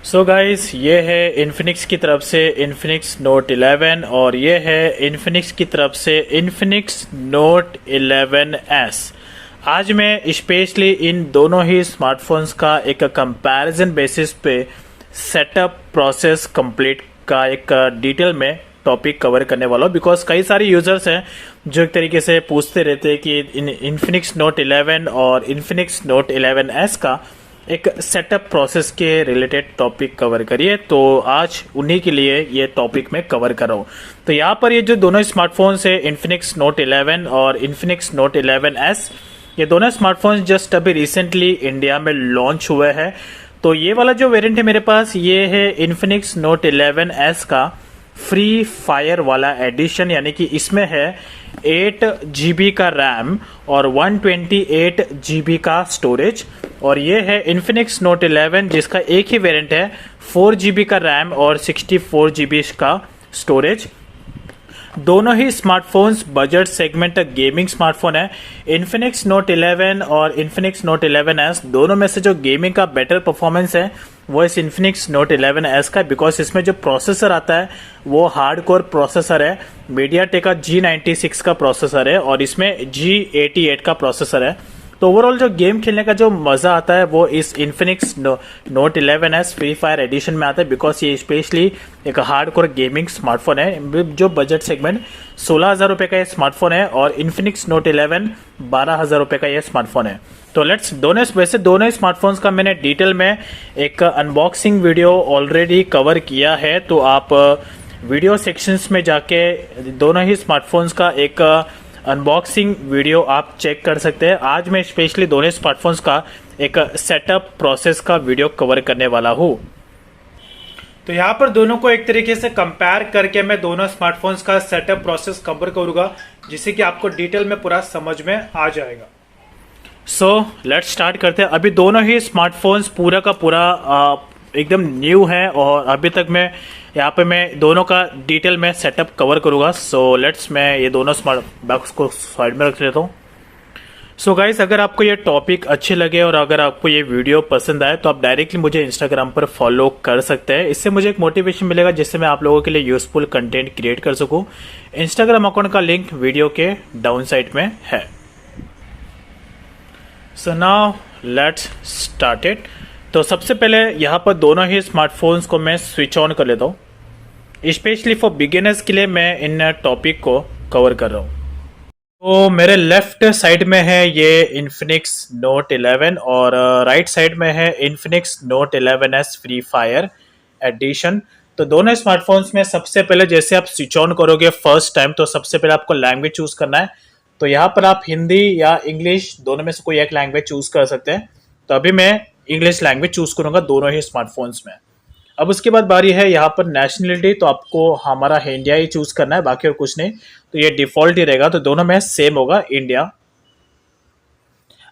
So guys, ये है Infinix की तरफ से इन्फिनिक्स नोट 11 और ये है इन्फिनिक्स की तरफ से इन्फिनिक्स नोट 11S। आज मैं स्पेशली इन दोनों ही स्मार्टफोन्स का एक कंपैरिजन बेसिस पे सेटअप प्रोसेस कंप्लीट का एक डिटेल में टॉपिक कवर करने वाला हूँ, बिकॉज कई सारे यूजर्स हैं जो एक तरीके से पूछते रहते हैं कि इन्फिनिक्स नोट 11 और इन्फिनिक्स नोट 11S का एक सेटअप प्रोसेस के रिलेटेड टॉपिक कवर करिए। तो आज उन्हीं के लिए ये टॉपिक मैं कवर कर रहा हूँ। तो यहाँ पर ये जो दोनों स्मार्टफोन्स है इन्फिनिक्स नोट 11 और इन्फिनिक्स नोट 11S, ये दोनों स्मार्टफोन्स जस्ट अभी रिसेंटली इंडिया में लॉन्च हुए हैं। तो ये वाला जो वेरिएंट है मेरे पास, ये है इन्फिनिक्स नोट 11S का फ्री फायर वाला एडिशन, यानी कि इसमें है 8 GB का रैम और 128 GB का स्टोरेज। और ये है इन्फिनिक्स नोट 11 जिसका एक ही वेरिएंट है 4 GB का रैम और 64 GB का स्टोरेज। दोनों ही smartphones budget segment gaming smartphone है। इन्फिनिक्स नोट 11 और इन्फिनिक्स नोट 11S दोनों में से जो गेमिंग का बेटर परफॉर्मेंस है वो इस इन्फिनिक्स नोट 11S का, बिकॉज इसमें जो प्रोसेसर आता है वो हार्ड कोर प्रोसेसर है, मीडियाटेक का G96 का प्रोसेसर है और इसमें G88 का प्रोसेसर है। तो ओवरऑल जो गेम खेलने का जो मज़ा आता है वो इस Infinix note 11S free fire edition में आता है, बिकॉज ये स्पेशली एक हार्ड कोर गेमिंग स्मार्टफोन है। जो बजट सेगमेंट 16,000 रुपये का ये स्मार्टफोन है और इन्फिनिक्स नोट 11 12,000 रुपये का ये स्मार्टफोन है। तो लेट्स वैसे दोनों स्मार्टफोन्स का मैंने डिटेल में एक अनबॉक्सिंग वीडियो ऑलरेडी कवर किया है, तो आप वीडियो सेक्शंस में जाके दोनों ही स्मार्टफोन्स का एक अनबॉक्सिंग वीडियो आप चेक कर सकते हैं। आज मैं स्पेशली दोनों स्मार्टफोन्स का एक सेटअप प्रोसेस का वीडियो कवर करने वाला हूँ। तो यहाँ पर दोनों को एक तरीके से कंपेयर करके मैं दोनों स्मार्टफोन्स का सेटअप प्रोसेस कवर करूँगा, जिससे कि आपको डिटेल में पूरा समझ में आ जाएगा। सो लेट्स स्टार्ट करते हैं। अभी दोनों ही स्मार्टफोन्स पूरा का पूरा एकदम न्यू है और अभी तक मैं यहाँ पे मैं दोनों का डिटेल में सेटअप कवर करूँगा। सो लेट्स मैं ये दोनों स्मार्ट बॉक्स को साइड में रख लेता हूँ। सो गाइस, अगर आपको ये टॉपिक अच्छे लगे और अगर आपको ये वीडियो पसंद आए तो आप डायरेक्टली मुझे इंस्टाग्राम पर फॉलो कर सकते हैं। इससे मुझे एक मोटिवेशन मिलेगा जिससे मैं आप लोगों के लिए यूजफुल कंटेंट क्रिएट कर सकूँ। इंस्टाग्राम अकाउंट का लिंक वीडियो के डाउन साइड में है। So now let's start it. तो सबसे पहले यहाँ पर दोनों ही स्मार्टफोन्स को मैं स्विच ऑन कर लेता हूँ। स्पेशली फॉर बिगिनर्स के लिए मैं इन टॉपिक को कवर कर रहा हूँ। तो मेरे लेफ्ट साइड में है ये इन्फिनिक्स नोट 11 और राइट साइड में है Infinix note 11S free fire edition. तो दोनों स्मार्टफोन्स में सबसे पहले जैसे आप स्विच ऑन करोगे फर्स्ट टाइम, तो सबसे पहले आपको लैंग्वेज चूज करना है। तो यहाँ पर आप हिंदी या इंग्लिश दोनों में से कोई एक लैंग्वेज चूज कर सकते हैं। तो अभी मैं इंग्लिश लैंग्वेज चूज करूंगा दोनों ही स्मार्टफोन्स में। अब उसके बाद बारी है यहाँ पर नेशनलिटी, तो आपको हमारा इंडिया ही चूज करना है, बाकी और कुछ नहीं। तो ये डिफॉल्ट ही रहेगा, तो दोनों में सेम होगा इंडिया।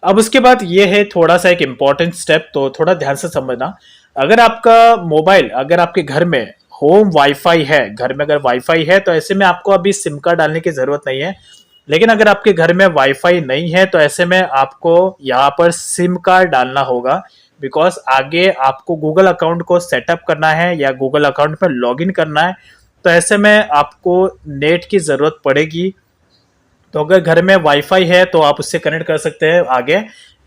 अब उसके बाद ये है थोड़ा सा एक इम्पॉर्टेंट स्टेप, तो थोड़ा ध्यान से समझना। अगर आपका मोबाइल, अगर आपके घर में होम वाईफाई है, घर में अगर वाईफाई है तो ऐसे में आपको अभी सिम कार्ड डालने की जरूरत नहीं है। लेकिन अगर आपके घर में वाईफाई नहीं है तो ऐसे में आपको यहाँ पर सिम कार्ड डालना होगा, बिकॉज आगे आपको गूगल अकाउंट को सेटअप करना है या गूगल अकाउंट में लॉगिन करना है। तो ऐसे में आपको नेट की ज़रूरत पड़ेगी। तो अगर घर में वाईफाई है तो आप उससे कनेक्ट कर सकते हैं आगे,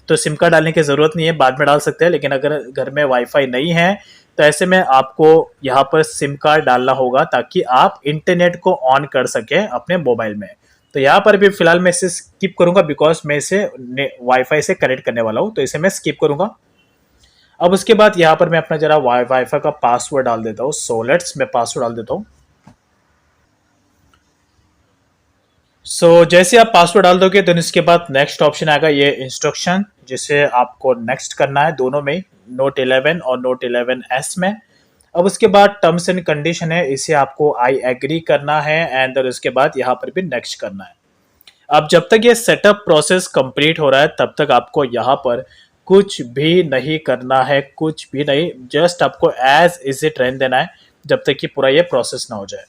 तो सिम कार्ड डालने की ज़रूरत नहीं है, बाद में डाल सकते हैं। लेकिन अगर घर में वाईफाई नहीं है तो ऐसे में आपको यहाँ पर सिम कार्ड डालना होगा ताकि आप इंटरनेट को ऑन कर सके अपने मोबाइल में। तो यहाँ पर भी फिलहाल मैं इसे स्किप करूंगा, बिकॉज मैं इसे वाईफाई से कनेक्ट करने वाला हूँ, तो इसे मैं स्किप करूंगा। अब उसके बाद यहाँ पर मैं अपना जरा वाईफाई का पासवर्ड डाल देता हूँ। सो लेट्स मैं पासवर्ड डाल देता हूँ। जैसे आप पासवर्ड डाल दोगे तो इसके बाद नेक्स्ट ऑप्शन आएगा ये इंस्ट्रक्शन, जिसे आपको नेक्स्ट करना है दोनों में, नोट 11 और नोट 11S में। अब उसके बाद टर्म्स एंड कंडीशन है, इसे आपको आई एग्री करना है एंड उसके बाद यहाँ पर भी नेक्स्ट करना है। अब जब तक ये सेटअप प्रोसेस कंप्लीट हो रहा है तब तक आपको यहाँ पर कुछ भी नहीं करना है, कुछ भी नहीं, जस्ट आपको एज इज इट रहने देना है जब तक कि पूरा ये प्रोसेस ना हो जाए।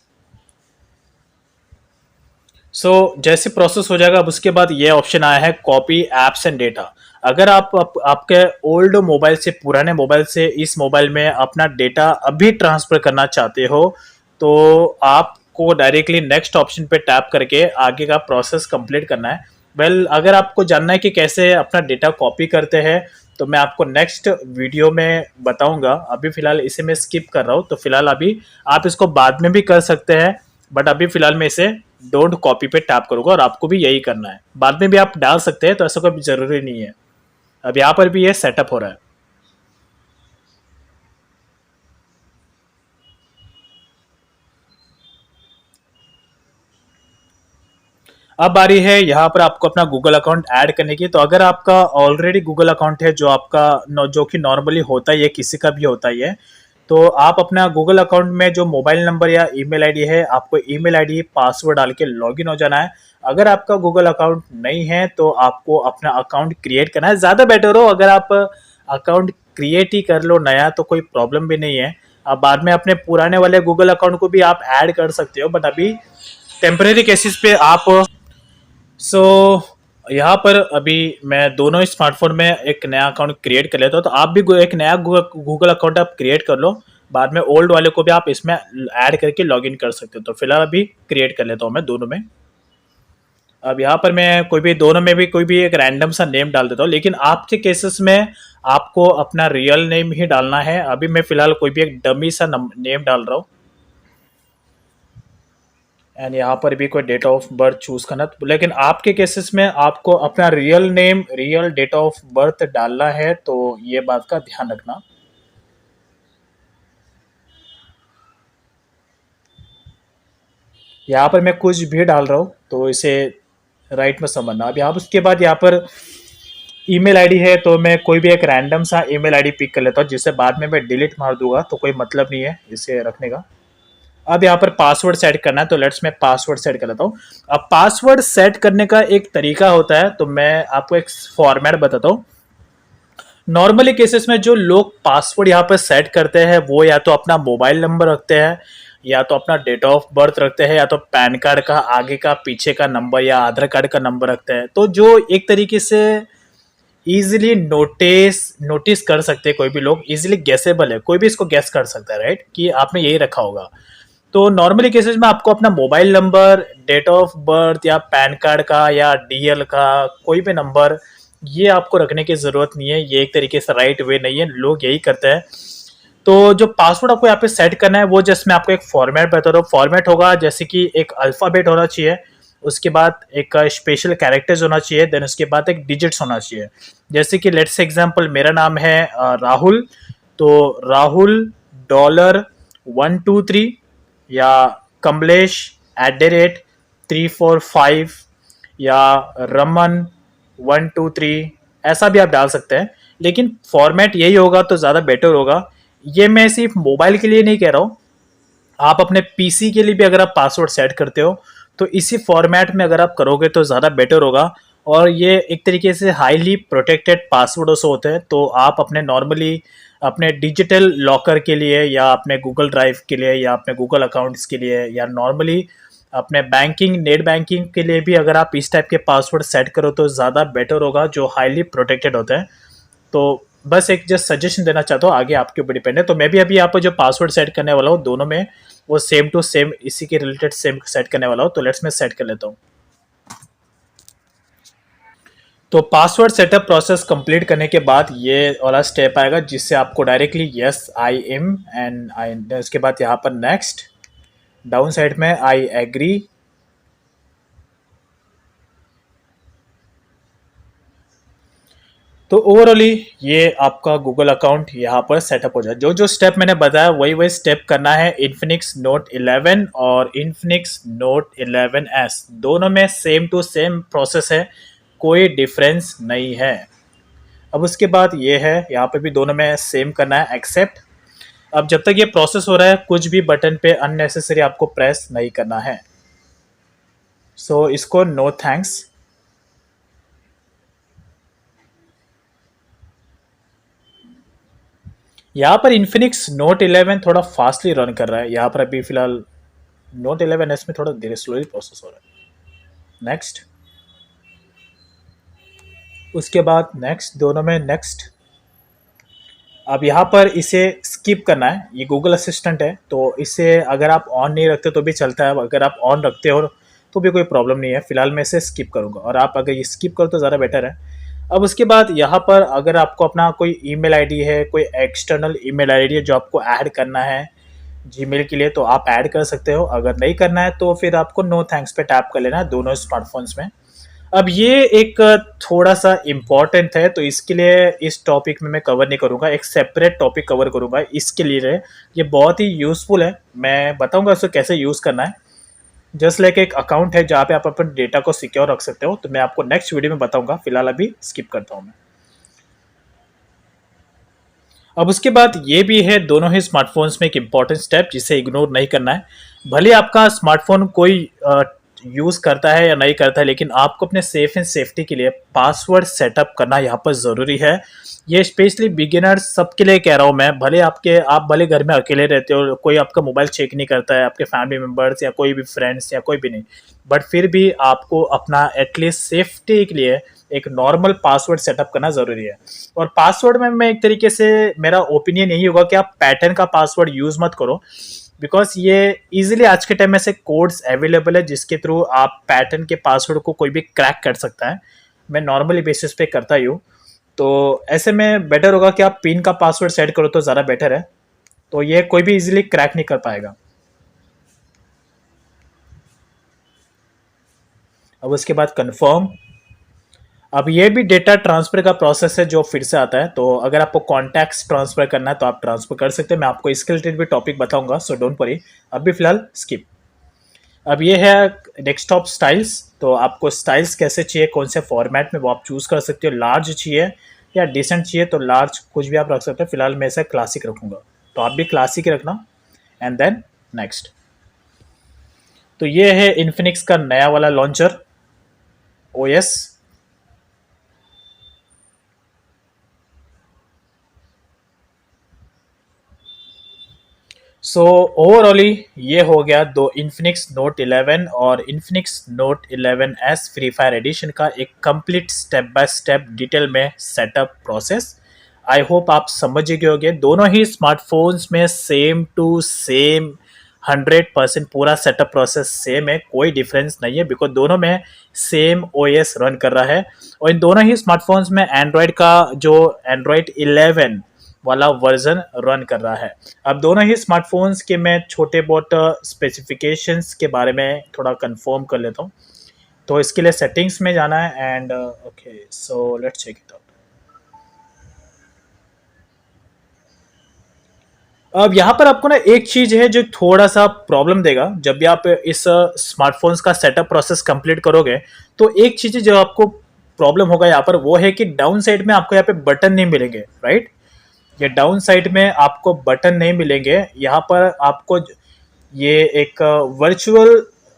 जैसे प्रोसेस हो जाएगा अब उसके बाद ये ऑप्शन आया है कॉपी एप्स एंड डेटा। अगर आपके ओल्ड मोबाइल से, पुराने मोबाइल से इस मोबाइल में अपना डेटा अभी ट्रांसफ़र करना चाहते हो, तो आपको डायरेक्टली नेक्स्ट ऑप्शन पे टैप करके आगे का प्रोसेस कंप्लीट करना है। अगर आपको जानना है कि कैसे अपना डेटा कॉपी करते हैं, तो मैं आपको नेक्स्ट वीडियो में बताऊंगा। अभी फ़िलहाल इसे मैं स्किप कर रहा हूँ, तो फिलहाल अभी आप इसको बाद में भी कर सकते हैं, बट अभी फ़िलहाल मैं इसे डोंट कॉपी पे टैप करूँगा और आपको भी यही करना है। बाद में भी आप डाल सकते हैं, तो ऐसा कोई ज़रूरी नहीं है। अब यहाँ पर भी ये सेटअप हो रहा है। अब बारी है यहाँ पर आपको अपना गूगल अकाउंट ऐड करने की। तो अगर आपका ऑलरेडी गूगल अकाउंट है, जो आपका जो कि नॉर्मली होता ही है, किसी का भी होता ही है, तो आप अपना गूगल अकाउंट में जो मोबाइल नंबर या ईमेल आईडी है, आपको ईमेल आईडी पासवर्ड डाल के लॉगिन हो जाना है। अगर आपका गूगल अकाउंट नहीं है, तो आपको अपना अकाउंट क्रिएट करना है। ज़्यादा बेटर हो अगर आप अकाउंट क्रिएट ही कर लो नया, तो कोई प्रॉब्लम भी नहीं है। अब बाद में अपने पुराने वाले गूगल अकाउंट को भी आप ऐड कर सकते हो, बट अभी टेम्परेरी केसेस पे आप सो यहाँ पर अभी मैं दोनों स्मार्टफोन में एक नया अकाउंट क्रिएट कर लेता हूँ। तो आप भी एक नया गूगल अकाउंट आप क्रिएट कर लो, बाद में ओल्ड वाले को भी आप इसमें ऐड करके लॉगिन कर सकते हो। तो फिलहाल अभी क्रिएट कर लेता हूँ मैं दोनों में। अब यहाँ पर मैं कोई भी दोनों में भी कोई भी एक रैंडम सा नेम डाल देता हूँ, लेकिन आपके केसेस में आपको अपना रियल नेम ही डालना है। अभी मैं फिलहाल कोई भी एक डमी सा नेम डाल रहा हूँ, एंड यहाँ पर भी कोई डेट ऑफ बर्थ चूज करना। लेकिन आपके केसेस में आपको अपना real name, real date of birth डालना है, तो ये बात का ध्यान रखना। यहाँ पर मैं कुछ भी डाल रहा हूँ, तो इसे राइट में समझना। अब यहाँ उसके बाद यहाँ पर ईमेल आईडी है, तो मैं कोई भी एक रैंडम सा ईमेल आईडी पिक कर लेता हूँ, जिससे बाद में मैं डिलीट मार दूंगा, तो कोई मतलब नहीं है इसे रखने का। अब यहाँ पर पासवर्ड सेट करना है, तो लेट्स मैं पासवर्ड सेट कर लेता हूँ। अब पासवर्ड सेट करने का एक तरीका होता है, तो मैं आपको एक फॉर्मेट बताता हूँ। नॉर्मली केसेस में जो लोग पासवर्ड यहाँ पर सेट करते हैं, वो या तो अपना मोबाइल नंबर रखते हैं, या तो अपना डेट ऑफ बर्थ रखते हैं, या तो पैन कार्ड का आगे का पीछे का नंबर या आधार कार्ड का नंबर रखते हैं। तो जो एक तरीके से इजीली नोटिस कर सकते हैं, कोई भी लोग इजीली गेसेबल है, कोई भी इसको गेस कर सकता है, राइट, कि आपने यही रखा होगा। तो नॉर्मली केसेस में आपको अपना mobile number, date of birth या पैन कार्ड का या डीएल का कोई भी नंबर, ये आपको रखने की ज़रूरत नहीं है। ये एक तरीके से राइट वे नहीं है, लोग यही करते हैं। तो जो पासवर्ड आपको यहाँ पे सेट करना है, वो जस्ट मैं आपको एक फॉर्मेट बता रहा हूँ। फॉर्मेट होगा जैसे कि एक अल्फ़ाबेट होना चाहिए, उसके बाद एक स्पेशल कैरेक्टर्स होना चाहिए, देन उसके बाद एक डिजिट्स होना चाहिए। जैसे कि लेट्स एग्जांपल, मेरा नाम है राहुल, तो राहुल $123, या कमलेश @345, या रमन 123, ऐसा भी आप डाल सकते हैं। लेकिन फॉर्मेट यही होगा तो ज़्यादा बेटर होगा। ये मैं सिर्फ मोबाइल के लिए नहीं कह रहा हूँ, आप अपने पीसी के लिए भी अगर आप पासवर्ड सेट करते हो, तो इसी फॉर्मेट में अगर आप करोगे तो ज़्यादा बेटर होगा। और ये एक तरीके से हाईली प्रोटेक्टेड पासवर्डों से होते हैं। तो आप अपने नॉर्मली अपने डिजिटल लॉकर के लिए, या अपने गूगल ड्राइव के लिए, या अपने गूगल अकाउंट्स के लिए, या नॉर्मली अपने बैंकिंग, नेट बैंकिंग के लिए भी अगर आप इस टाइप के पासवर्ड सेट करो, तो ज़्यादा बेटर होगा, जो हाईली प्रोटेक्टेड होते हैं। तो बस एक जस्ट सजेशन देना चाहता हूँ, आगे आपके ऊपर डिपेंड है। तो मैं भी अभी यहाँ पर जो पासवर्ड सेट करने वाला हूँ, दोनों में वो सेम टू सेम इसी के रिलेटेड सेम सेट करने वाला हूँ। तो लेट्स मैं सेट कर लेता हूँ। तो पासवर्ड सेटअप प्रोसेस कंप्लीट करने के बाद ये वाला स्टेप आएगा, जिससे आपको directly yes I am, and I, उसके बाद यहाँ पर नेक्स्ट, डाउन साइड में आई एग्री, तो ओवरऑली ये आपका गूगल अकाउंट यहाँ पर सेटअप हो जाए। जो जो स्टेप मैंने बताया वही वही स्टेप करना है। इन्फिनिक्स नोट 11 और इन्फिनिक्स नोट 11S दोनों में सेम टू सेम प्रोसेस है, कोई डिफरेंस नहीं है। अब उसके बाद ये है, यहाँ पे भी दोनों में सेम करना है, एक्सेप्ट। अब जब तक ये प्रोसेस हो रहा है, कुछ भी बटन पे अननेसेसरी आपको प्रेस नहीं करना है। सो इसको नो थैंक्स। यहाँ पर इन्फिनिक्स नोट 11 थोड़ा फास्टली रन कर रहा है। यहाँ पर अभी फिलहाल नोट 11S में थोड़ा धीरे स्लोली प्रोसेस हो रहा है। नेक्स्ट, उसके बाद नेक्स्ट, दोनों में नेक्स्ट। अब यहाँ पर इसे स्किप करना है, ये गूगल असिस्टेंट है तो इसे अगर आप ऑन नहीं रखते तो भी चलता है, अगर आप ऑन रखते हो तो भी कोई प्रॉब्लम नहीं है। फिलहाल मैं इसे स्किप करूँगा और आप अगर ये स्किप करो तो ज़्यादा बेटर है। अब उसके बाद यहाँ पर अगर आपको अपना कोई ईमेल आईडी है, कोई एक्सटर्नल ईमेल आईडी है जो आपको ऐड करना है जीमेल के लिए, तो आप ऐड कर सकते हो। अगर नहीं करना है तो फिर आपको नो थैंक्स पे टैप कर लेना है दोनों स्मार्टफोन्स में। अब ये एक थोड़ा सा इम्पॉर्टेंट है तो इसके लिए इस टॉपिक में मैं कवर नहीं करूँगा, एक सेपरेट टॉपिक कवर करूँगा इसके लिए। ये बहुत ही यूज़फुल है, मैं बताऊँगा इसको कैसे यूज़ करना है। जस्ट लाइक एक अकाउंट है जहाँ पे आप अपने डेटा को सिक्योर रख सकते हो, तो मैं आपको नेक्स्ट वीडियो में बताऊँगा। फिलहाल अभी स्किप करता हूँ मैं। अब उसके बाद ये भी है दोनों ही स्मार्टफोन्स में एक इम्पॉर्टेंट स्टेप जिसे इग्नोर नहीं करना है। भले आपका स्मार्टफोन कोई यूज़ करता है या नहीं करता है, लेकिन आपको अपने सेफ एंड सेफ्टी के लिए पासवर्ड सेटअप करना यहाँ पर ज़रूरी है। ये स्पेशली बिगिनर्स सबके लिए कह रहा हूँ मैं। भले आप भले घर में अकेले रहते हो, कोई आपका मोबाइल चेक नहीं करता है, आपके फैमिली मेम्बर्स या कोई भी फ्रेंड्स या कोई भी नहीं, बट फिर भी आपको अपना एटलीस्ट सेफ्टी के लिए एक नॉर्मल पासवर्ड सेटअप करना ज़रूरी है। और पासवर्ड में मैं एक तरीके से, मेरा ओपिनियन यही होगा कि आप पैटर्न का पासवर्ड यूज़ मत करो, बिकॉज ये इजीली आज के टाइम में से कोड्स अवेलेबल है जिसके थ्रू आप पैटर्न के पासवर्ड को कोई भी क्रैक कर सकता है। मैं नॉर्मली बेसिस पे करता ही हूँ, तो ऐसे में बेटर होगा कि आप पिन का पासवर्ड सेट करो तो ज़्यादा बेटर है, तो ये कोई भी इजीली क्रैक नहीं कर पाएगा। अब उसके बाद कंफर्म। अब ये भी डेटा ट्रांसफर का प्रोसेस है जो फिर से आता है, तो अगर आपको कॉन्टैक्ट्स ट्रांसफर करना है तो आप ट्रांसफर कर सकते हैं। मैं आपको इसके रिलेटेड भी टॉपिक बताऊंगा, सो डोंट वरी। अभी फिलहाल स्किप। अब ये है डेस्कटॉप स्टाइल्स, तो आपको स्टाइल्स कैसे चाहिए, कौन से फॉर्मेट में, वो आप चूज़ कर सकते हो। लार्ज चाहिए या डिसेंट चाहिए तो लार्ज कुछ भी आप रख सकते हो। फिलहाल मैं इसे क्लासिक रखूँगा, तो आप भी क्लासिक ही रखना। एंड देन नेक्स्ट, तो ये है इन्फिनिक्स का नया वाला लॉन्चर ओएस। सो ओवरऑली ये हो गया दो इन्फिनिक्स नोट 11 और Infinix note 11S free fire edition का एक complete step by step detail में सेटअप प्रोसेस। आई होप आप समझ गए होंगे। दोनों ही स्मार्टफोन्स में सेम टू सेम 100% पूरा सेटअप प्रोसेस सेम है, कोई डिफरेंस नहीं है, बिकॉज दोनों में सेम ओएस रन कर रहा है। और इन दोनों ही स्मार्टफोन्स में एंड्रॉयड का जो एंड्रॉयड 11 वाला वर्जन रन कर रहा है। अब दोनों ही स्मार्टफोन्स के मैं छोटे बहुत स्पेसिफिकेशंस के बारे में थोड़ा कंफर्म कर लेता हूँ। तो इसके लिए सेटिंग्स में जाना है and okay, so let's check it out. अब यहाँ पर आपको ना एक चीज है जो थोड़ा सा प्रॉब्लम देगा जब भी आप इस स्मार्टफोन्स का सेटअप प्रोसेस कंप्लीट करोगे। तो एक चीज जो आपको प्रॉब्लम होगा यहाँ पर वो है कि डाउन साइड में आपको यहाँ पे बटन नहीं मिलेंगे, राइट। ये डाउन साइड में आपको बटन नहीं मिलेंगे। यहाँ पर आपको ये एक वर्चुअल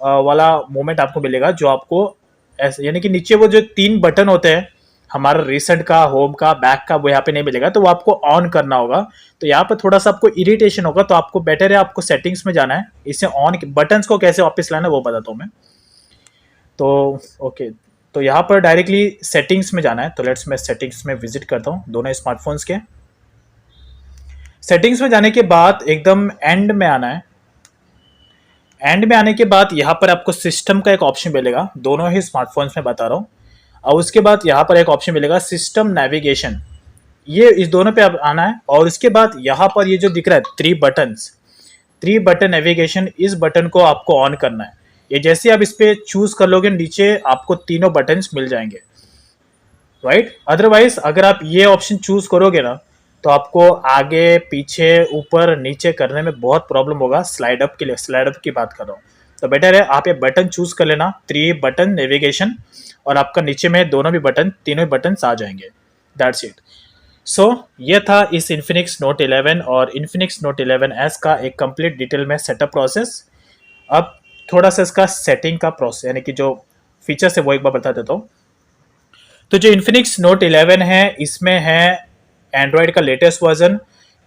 वाला मोमेंट आपको मिलेगा जो आपको ऐसे, यानी कि नीचे वो जो तीन बटन होते हैं हमारा रिसेंट का, होम का, बैक का, वो यहाँ पे नहीं मिलेगा, तो वो आपको ऑन करना होगा। तो यहाँ पर थोड़ा सा आपको इरिटेशन होगा, तो आपको बेटर है आपको सेटिंग्स में जाना है। इसे ऑन बटन्स को कैसे वापस लाना है वो बताता हूँ मैं। तो ओके, तो यहाँ पर डायरेक्टली सेटिंग्स में जाना है, तो लेट्स मैं सेटिंग्स में विजिट करता हूँ दोनों स्मार्टफोन्स के। सेटिंग्स में जाने के बाद एकदम एंड में आना है। एंड में आने के बाद यहाँ पर आपको सिस्टम का एक ऑप्शन मिलेगा, दोनों ही स्मार्टफोन्स में बता रहा हूँ। और उसके बाद यहाँ पर एक ऑप्शन मिलेगा सिस्टम नेविगेशन, ये इस दोनों पे अब आना है। और उसके बाद यहाँ पर ये जो दिख रहा है थ्री बटन नेविगेशन, इस बटन को आपको ऑन करना है। ये जैसे आप इस पे चूज कर लोगे नीचे आपको तीनों बटन्स मिल जाएंगे, राइट। अदरवाइज अगर आप ये ऑप्शन चूज करोगे ना तो आपको आगे पीछे ऊपर नीचे करने में बहुत प्रॉब्लम होगा। स्लाइड अप के लिए, स्लाइड अप की बात कर रहा हूँ, तो बेटर है आप ये बटन चूज कर लेना, 3 बटन नेविगेशन, और आपका नीचे में दोनों भी बटन, तीनों बटन आ जाएंगे। That's it. सो ये था इस इन्फिनिक्स नोट 11 और इन्फिनिक्स नोट 11S का एक कंप्लीट डिटेल में सेटअप प्रोसेस। अब थोड़ा सा इसका सेटिंग का प्रोसेस, यानी कि जो फीचर्स है वो एक बार बता देता हूँ। तो जो इन्फिनिक्स नोट 11 है इसमें है एंड्रॉयड का लेटेस्ट वर्जन,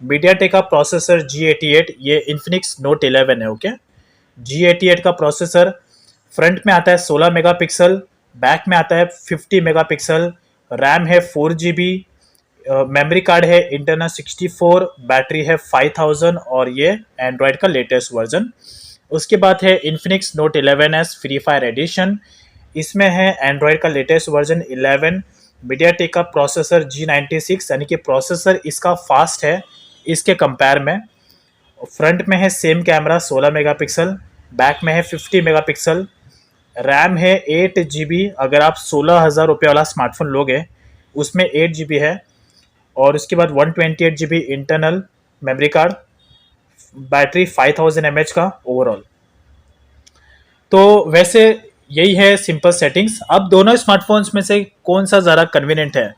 मीडियाटेक का प्रोसेसर G88, ये इन्फिनिक्स नोट 11 है, ओके। G88 का प्रोसेसर, फ्रंट में आता है 16 मेगापिक्सल, बैक में आता है 50 मेगापिक्सल, रैम है 4 GB, मेमोरी कार्ड है इंटरनल 64, बैटरी है 5000 और ये एंड्रॉयड का लेटेस्ट वर्जन। उसके बाद है Infinix note 11S free fire edition. इसमें है एंड्रॉयड का लेटेस्ट वर्जन 11, मीडियाटेक का प्रोसेसर G96, यानी कि प्रोसेसर इसका फास्ट है इसके कंपेयर में। फ्रंट में है सेम कैमरा 16 मेगापिक्सल, बैक में है 50 मेगापिक्सल। रैम है 8 GB, अगर आप 16,000 रुपये वाला स्मार्टफोन लोगे उसमें 8 GB है। और उसके बाद 128 GB internal memory card, battery 5000 mAh का ओवरऑल। तो वैसे यही है सिंपल सेटिंग्स। अब दोनों स्मार्टफोन्स में से कौन सा ज़्यादा कन्वीनियंट है,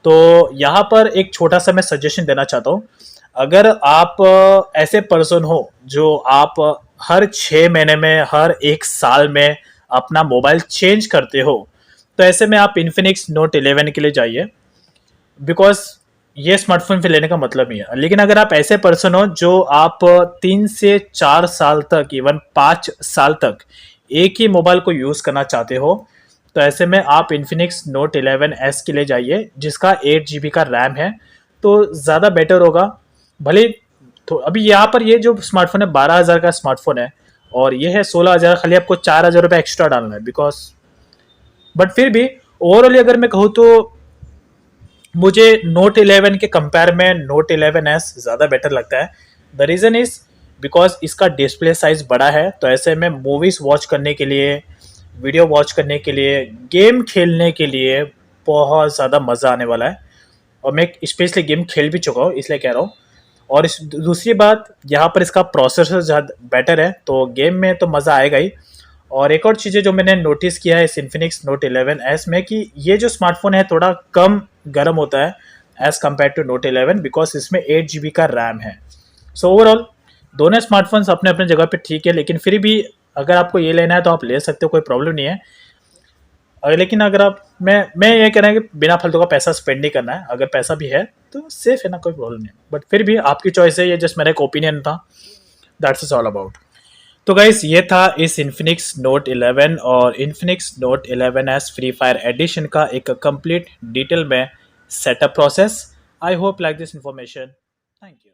तो यहाँ पर एक छोटा सा मैं सजेशन देना चाहता हूँ। अगर आप ऐसे पर्सन हो जो आप हर 6 महीने में, हर 1 साल में अपना मोबाइल चेंज करते हो, तो ऐसे में आप इन्फिनिक्स नोट 11 के लिए जाइए, बिकॉज ये स्मार्टफोन फिर लेने का मतलब ही है। लेकिन अगर आप ऐसे पर्सन हो जो आप 3 से 4 साल तक, इवन 5 साल तक एक ही मोबाइल को यूज़ करना चाहते हो, तो ऐसे में आप इन्फिनिक्स नोट 11S के लिए जाइए, जिसका 8 GB का रैम है, तो ज़्यादा बेटर होगा। भले तो अभी यहाँ पर ये जो स्मार्टफोन है 12,000 का स्मार्टफोन है और ये है 16,000, खाली आपको 4,000 रुपये एक्स्ट्रा डालना है बिकॉज, बट फिर भी ओवरऑली अगर मैं कहूँ तो मुझे नोट 11 के कंपेयर में नोट 11S ज़्यादा बेटर लगता है। द रीज़न इज़ बिकॉज इसका डिस्प्ले साइज़ बड़ा है, तो ऐसे में मूवीज़ वॉच करने के लिए, वीडियो वॉच करने के लिए, गेम खेलने के लिए बहुत ज़्यादा मज़ा आने वाला है। और मैं स्पेशली गेम खेल भी चुका हूँ इसलिए कह रहा हूँ। और इस दूसरी बात, यहाँ पर इसका प्रोसेसर ज़्यादा बेटर है, तो गेम में तो मज़ा आएगा ही। और एक और चीज़ें जो मैंने नोटिस किया है इस इन्फिनिक्स नोट 11S में, कि ये जो स्मार्टफोन है थोड़ा कम गर्म होता है as compare to note 11, because इसमें 8 GB का रैम है। सो ओवरऑल दोनों स्मार्टफोन्स अपने अपने जगह पे ठीक है, लेकिन फिर भी अगर आपको ये लेना है तो आप ले सकते हो, कोई प्रॉब्लम नहीं है। लेकिन अगर आप, मैं ये कह रहा हूँ कि बिना फालतू का पैसा स्पेंड नहीं करना है। अगर पैसा भी है तो सेफ है ना, कोई प्रॉब्लम नहीं है, बट फिर भी आपकी चॉइस है, ये जस्ट मेरा एक ओपिनियन था। That's is all about. तो गाइस ये था इस इन्फिनिक्स नोट 11 और Infinix note 11S free fire edition का एक कंप्लीट डिटेल में setup process. I hope like this information. Thank you.